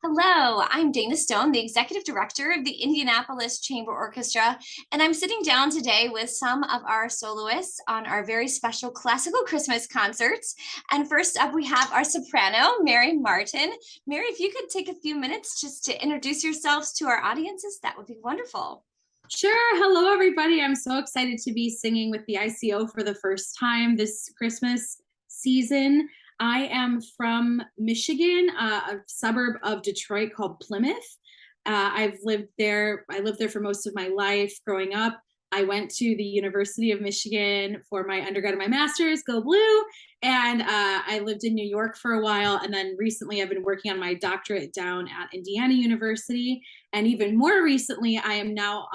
Hello, I'm Dana Stone, the Executive Director of the Indianapolis Chamber Orchestra, and I'm sitting down today with some of our soloists on our very special classical Christmas concerts. And first up, we have our soprano, Mary Martin. Mary, if you could take a few minutes just to introduce yourselves to our audiences, that would be wonderful. Sure. Hello, everybody. I'm so excited to be singing with the ICO for the first time this Christmas season. I am from Michigan, a suburb of Detroit called Plymouth. I've lived there. I lived there for most of my life growing up. I went to the University of Michigan for my undergrad and my master's, go blue. And I lived in New York for a while. And then recently I've been working on my doctorate down at Indiana University. And even more recently, I am now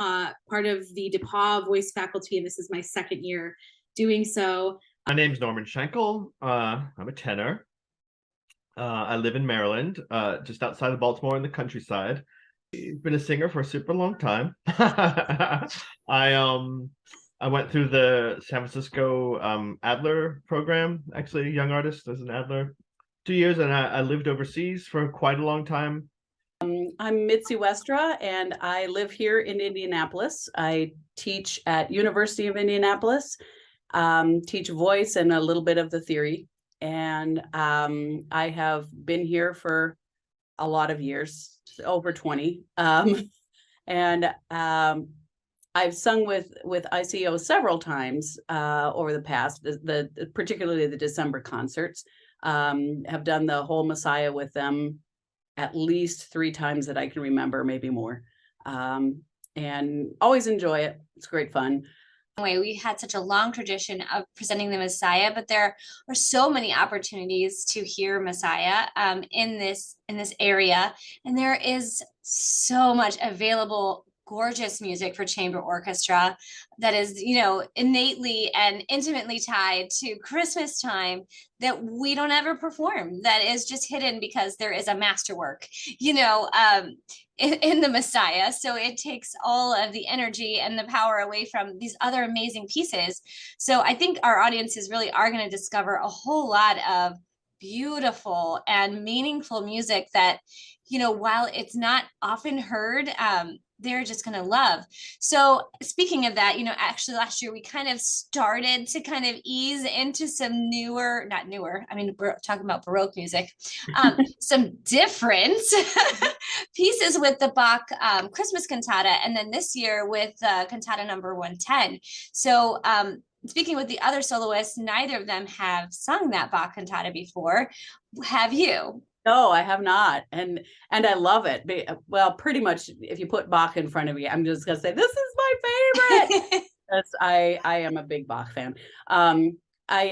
part of the DePauw voice faculty, and this is my second year doing so. My name's Norman Shankle. I'm a tenor. I live in Maryland, just outside of Baltimore in the countryside. I've been a singer for a super long time. I went through the San Francisco Adler program, actually, young artist as an Adler, 2 years, and I lived overseas for quite a long time. I'm Mitzi Westra, and I live here in Indianapolis. I teach at University of Indianapolis, teach voice and a little bit of the theory. And I have been here for a lot of years, over 20. And I've sung with ICO several times over the past, particularly the December concerts. Have done the whole Messiah with them at least 3 times that I can remember, maybe more. And always enjoy it. It's great fun. We had such a long tradition of presenting the Messiah, but there are so many opportunities to hear Messiah in this area, and there is so much available gorgeous music for chamber orchestra that is, innately and intimately tied to Christmas time that we don't ever perform, that is just hidden because there is a masterwork, in the Messiah. So it takes all of the energy and the power away from these other amazing pieces. So I think our audiences really are going to discover a whole lot of beautiful and meaningful music that, while it's not often heard, they're just going to love. So speaking of that, actually last year we kind of started to kind of ease into some not newer, we're talking about Baroque music, some different pieces with the Bach Christmas Cantata, and then this year with Cantata number 110. So speaking with the other soloists, neither of them have sung that Bach Cantata before. Have you? No, I have not, and I love it. Well, pretty much, if you put Bach in front of me, I'm just gonna say this is my favorite. I am a big Bach fan. I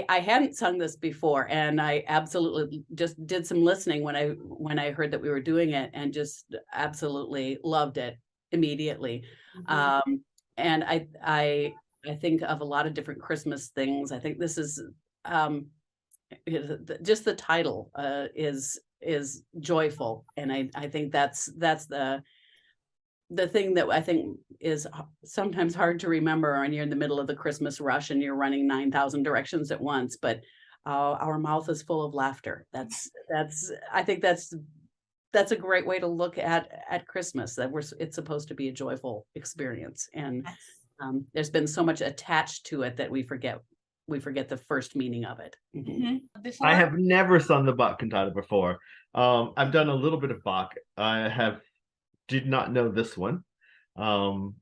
hadn't sung this before, and I absolutely just did some listening when I heard that we were doing it, and just absolutely loved it immediately. Mm-hmm. And I think of a lot of different Christmas things. I think this is just the title is joyful, and I think that's the thing that I think is sometimes hard to remember when you're in the middle of the Christmas rush and you're running 9,000 directions at once, but our mouth is full of laughter. I think that's a great way to look at Christmas, that it's supposed to be a joyful experience, and there's been so much attached to it that we forget the first meaning of it. Mm-hmm. I have never sung the Bach Cantata before. I've done a little bit of Bach. Did not know this one. But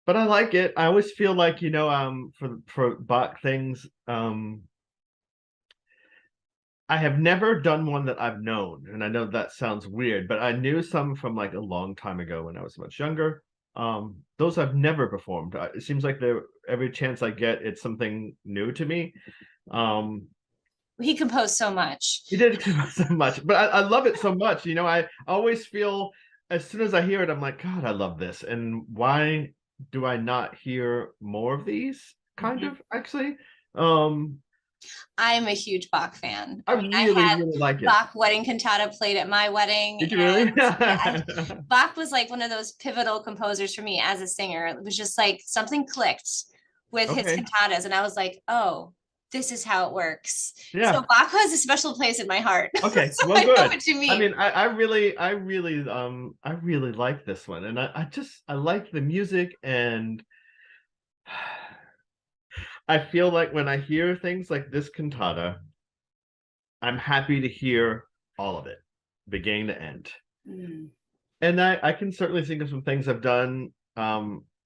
I like it. I always feel like, for Bach things, I have never done one that I've known. And I know that sounds weird, but I knew some from like a long time ago when I was much younger. Those I've never performed. It seems like every chance I get, it's something new to me. He composed so much. He did compose so much, but I love it so much. I always feel, as soon as I hear it, I'm like, God, I love this. And why do I not hear more of these? Kind of, actually. I'm a huge Bach fan. I really like it. Bach wedding cantata played at my wedding. Did you really? Bach was like one of those pivotal composers for me as a singer. It was just like something clicked with his cantatas, and I was like, oh, this is how it works. Yeah. So Bach has a special place in my heart. Okay, So well, I know good. what you mean. I mean, I really like this one, and I like the music, and I feel like when I hear things like this cantata, I'm happy to hear all of it, beginning to end. Mm. And I can certainly think of some things I've done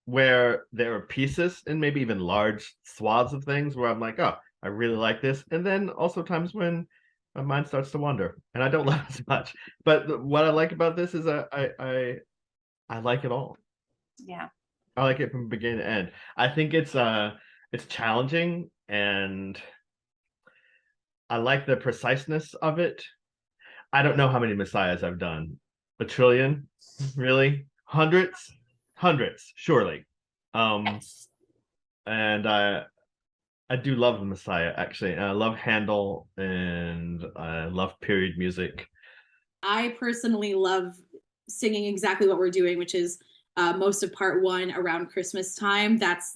where there are pieces and maybe even large swaths of things where I'm like, oh, I really like this. And then also times when my mind starts to wander and I don't love it as much. But what I like about this is I like it all. Yeah. I like it from beginning to end. I think it's challenging, and I like the preciseness of it. I don't know how many Messiahs I've done. A trillion? Really? Hundreds? Hundreds, surely. Yes. And I do love the Messiah, actually. And I love Handel, and I love period music. I personally love singing exactly what we're doing, which is most of part one around Christmas time. That's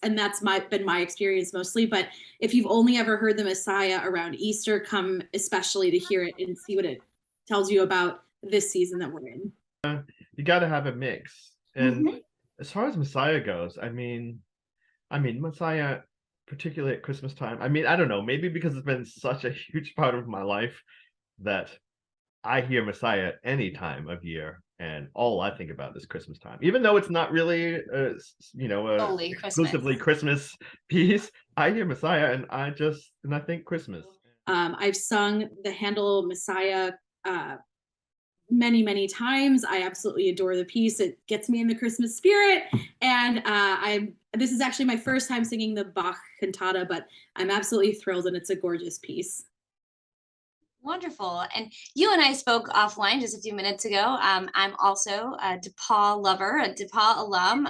been my experience mostly. But if you've only ever heard the Messiah around Easter, come especially to hear it and see what it tells you about this season that we're in. You got to have a mix. And Mhm. as far as Messiah goes, I mean, Messiah, particularly at Christmas time. I mean, I don't know, maybe because it's been such a huge part of my life that I hear Messiah at any time of year, and all I think about is Christmas time. Even though it's not really, Holy exclusively Christmas piece, I hear Messiah, and I think Christmas. I've sung the Handel Messiah many, many times. I absolutely adore the piece. It gets me in the Christmas spirit. And this is actually my first time singing the Bach Cantata, but I'm absolutely thrilled, and it's a gorgeous piece. Wonderful. And you and I spoke offline just a few minutes ago. I'm also a DePaul lover, a DePaul alum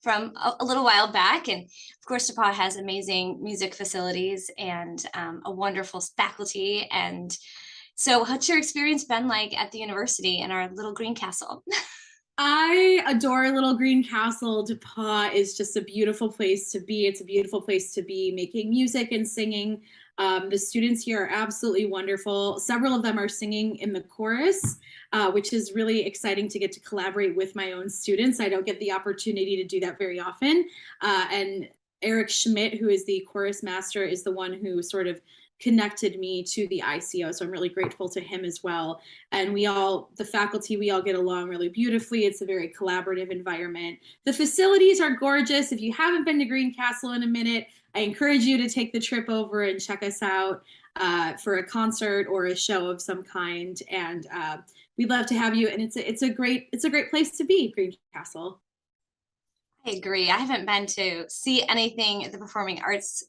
from a little while back. And of course, DePaul has amazing music facilities and a wonderful faculty. And so what's your experience been like at the university in our little green castle? I adore Little Green Castle. DePaul is just a beautiful place to be. It's a beautiful place to be making music and singing. The students here are absolutely wonderful. Several of them are singing in the chorus, which is really exciting to get to collaborate with my own students. I don't get the opportunity to do that very often. And Eric Schmidt, who is the chorus master, is the one who sort of connected me to the ICO. So I'm really grateful to him as well. And the faculty, we all get along really beautifully. It's a very collaborative environment. The facilities are gorgeous. If you haven't been to Green Castle in a minute, I encourage you to take the trip over and check us out for a concert or a show of some kind. And we'd love to have you. And it's a great place to be, Green Castle. I agree. I haven't been to see anything at the Performing Arts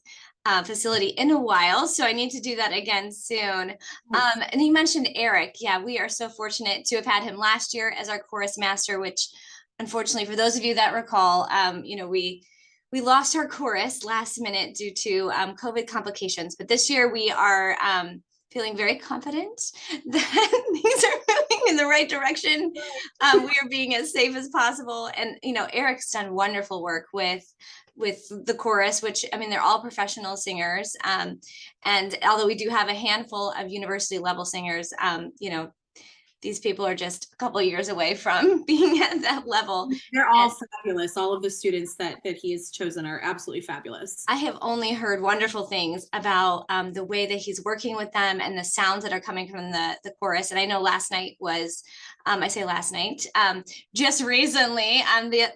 facility in a while, so I need to do that again soon. And you mentioned Eric. Yeah, we are so fortunate to have had him last year as our chorus master, which unfortunately, for those of you that recall, we lost our chorus last minute due to COVID complications. But this year we are feeling very confident that things are moving in the right direction. We are being as safe as possible. And, Eric's done wonderful work with the chorus, which, I mean, they're all professional singers. And although we do have a handful of university level singers, these people are just a couple of years away from being at that level. They're all fabulous. All of the students that he has chosen are absolutely fabulous. I have only heard wonderful things about the way that he's working with them and the sounds that are coming from the chorus. And I know last night was, I say last night, just recently,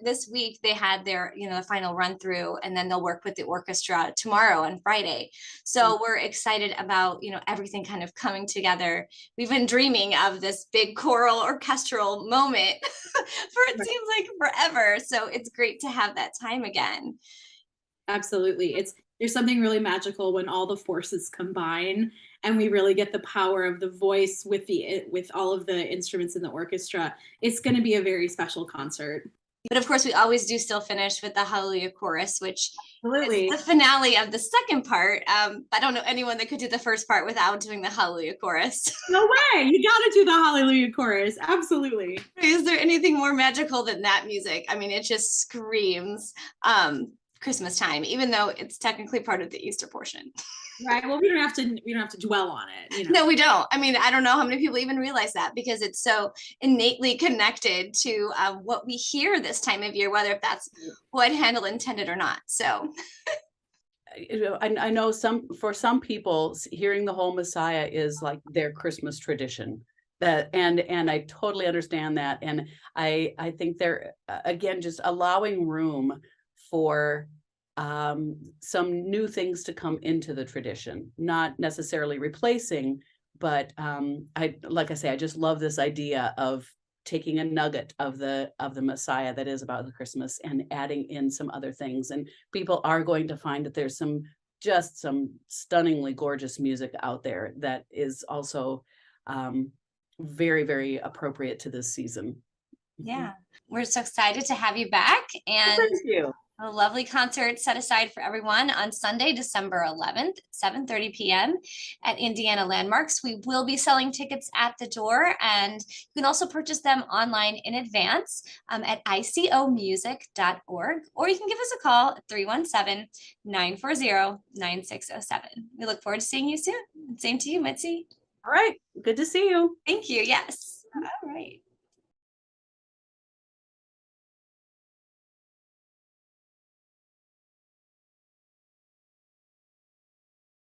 this week they had their, the final run through, and then they'll work with the orchestra tomorrow and Friday. So we're excited about, everything kind of coming together. We've been dreaming of this big choral orchestral moment for it seems like forever. So it's great to have that time again. Absolutely. There's something really magical when all the forces combine and we really get the power of the voice with all of the instruments in the orchestra. It's going to be a very special concert. But of course, we always do still finish with the Hallelujah chorus, which Absolutely. is the finale of the second part. I don't know anyone that could do the first part without doing the Hallelujah chorus. No way. You got to do the Hallelujah chorus. Absolutely. Is there anything more magical than that music? I mean, it just screams Christmas time, even though it's technically part of the Easter portion. Right. Well, we don't have to dwell on it. You know? No, we don't. I mean, I don't know how many people even realize that, because it's so innately connected to what we hear this time of year, whether if that's what Handel intended or not. So I know for some people, hearing the whole Messiah is like their Christmas tradition. And I totally understand that. And I think they're, again, just allowing room for some new things to come into the tradition, not necessarily replacing, but like I say, I just love this idea of taking a nugget of the Messiah that is about the Christmas and adding in some other things. And people are going to find that there's some stunningly gorgeous music out there that is also very, very appropriate to this season. yeah, we're so excited to have you back, and Thank you. a lovely concert set aside for everyone on Sunday, December 11th, 7:30 p.m. at Indiana Landmarks. We will be selling tickets at the door, and you can also purchase them online in advance at icomusic.org, or you can give us a call at 317-940-9607. We look forward to seeing you soon. Same to you, Mitzi. All right. Good to see you. Thank you. Yes. All right.